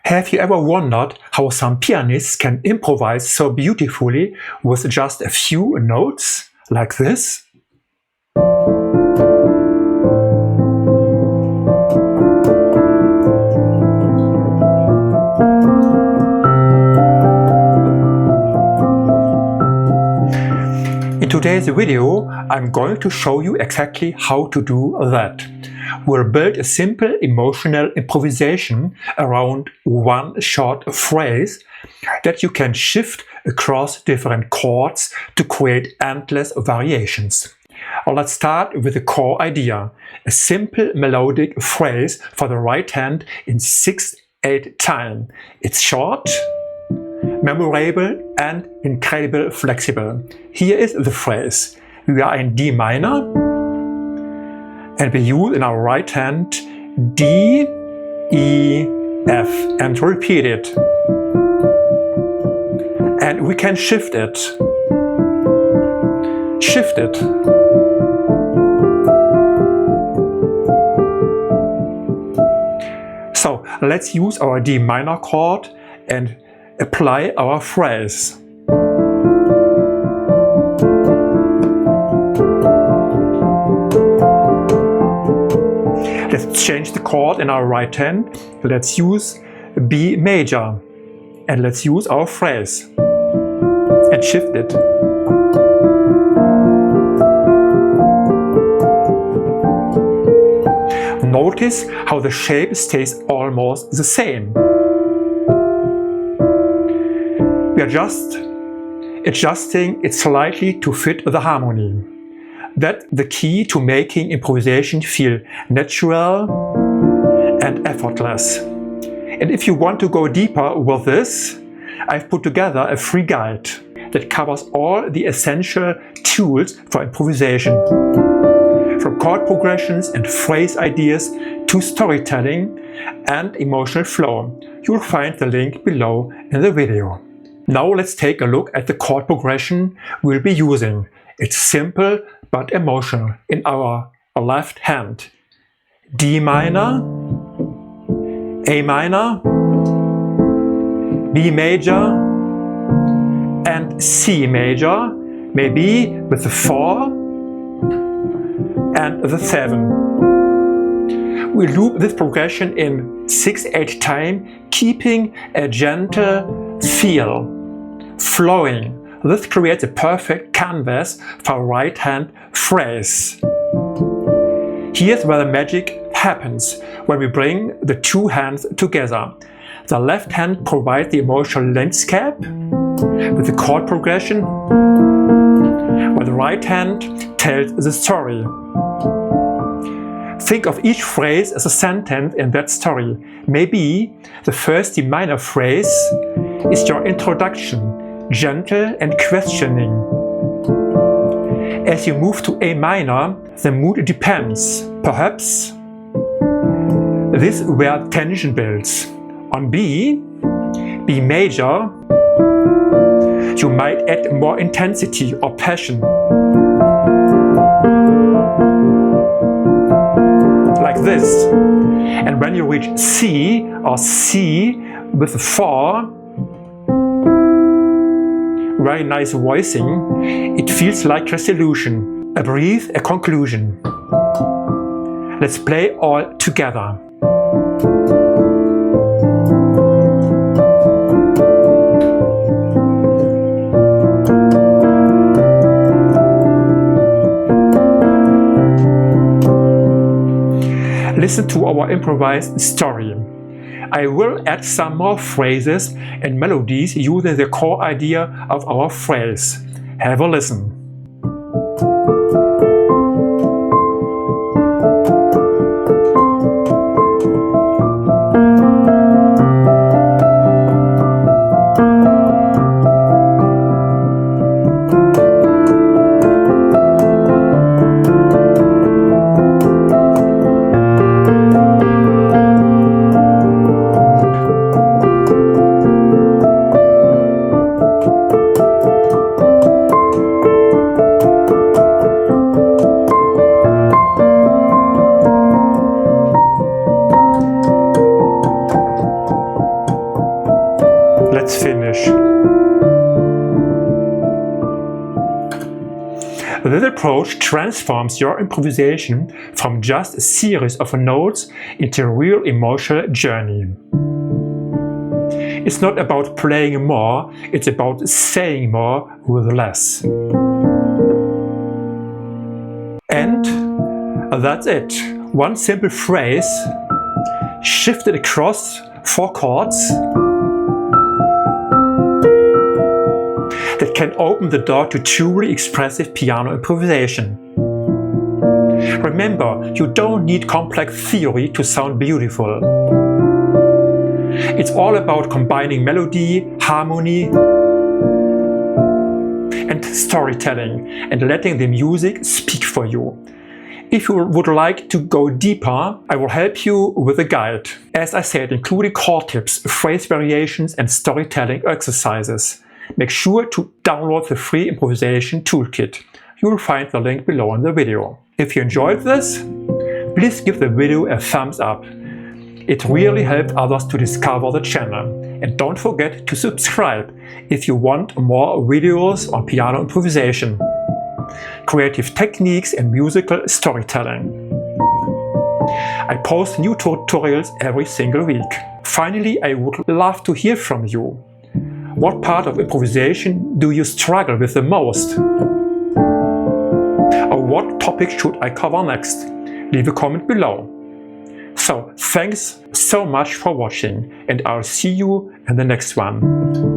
Have you ever wondered how some pianists can improvise so beautifully with just a few notes, like this? In today's video, I'm going to show you exactly how to do that. We'll build a simple emotional improvisation around one short phrase that you can shift across different chords to create endless variations. Let's start with the core idea, a simple melodic phrase for the right hand in 6/8 time. It's short, memorable and incredibly flexible. Here is the phrase. We are in D minor and we use in our right hand D, E, F and repeat it. And we can shift it. Shift it. So let's use our D minor chord and apply our phrase. Let's change the chord in our right hand. Let's use B major and let's use our phrase and shift it. Notice how the shape stays almost the same. We are just adjusting it slightly to fit the harmony. That's the key to making improvisation feel natural and effortless. And if you want to go deeper with this, I've put together a free guide that covers all the essential tools for improvisation. From chord progressions and phrase ideas to storytelling and emotional flow. You'll find the link below in the video. Now let's take a look at the chord progression we'll be using. It's simple but emotional in our left hand. D minor, A minor, B major and C major, maybe with the 4 and the 7. We loop this progression in 6/8 time, keeping a gentle feel, flowing. This creates a perfect canvas for right hand phrase. Here's where the magic happens, when we bring the two hands together. The left hand provides the emotional landscape with the chord progression, while the right hand tells the story. Think of each phrase as a sentence in that story. Maybe the first D minor phrase is your introduction, gentle and questioning. As you move to A minor, the mood depends. Perhaps this is where tension builds. On B major, you might add more intensity or passion. Like this. And when you reach C or C with 4, very nice voicing, it feels like resolution, a brief, a conclusion. Let's play all together. Listen to our improvised story. I will add some more phrases and melodies using the core idea of our phrase. Have a listen. Let's finish. This approach transforms your improvisation from just a series of notes into a real emotional journey. It's not about playing more, it's about saying more with less. And that's it. One simple phrase, shifted across 4 chords, that can open the door to truly expressive piano improvisation. Remember, you don't need complex theory to sound beautiful. It's all about combining melody, harmony, and storytelling, and letting the music speak for you. If you would like to go deeper, I will help you with a guide. As I said, including chord tips, phrase variations, and storytelling exercises. Make sure to download the free improvisation toolkit. You will find the link below in the video. If you enjoyed this, please give the video a thumbs up. It really helped others to discover the channel. And don't forget to subscribe if you want more videos on piano improvisation, creative techniques and musical storytelling. I post new tutorials every single week. Finally, I would love to hear from you. What part of improvisation do you struggle with the most? Or what topic should I cover next? Leave a comment below. So, thanks so much for watching, and I'll see you in the next one.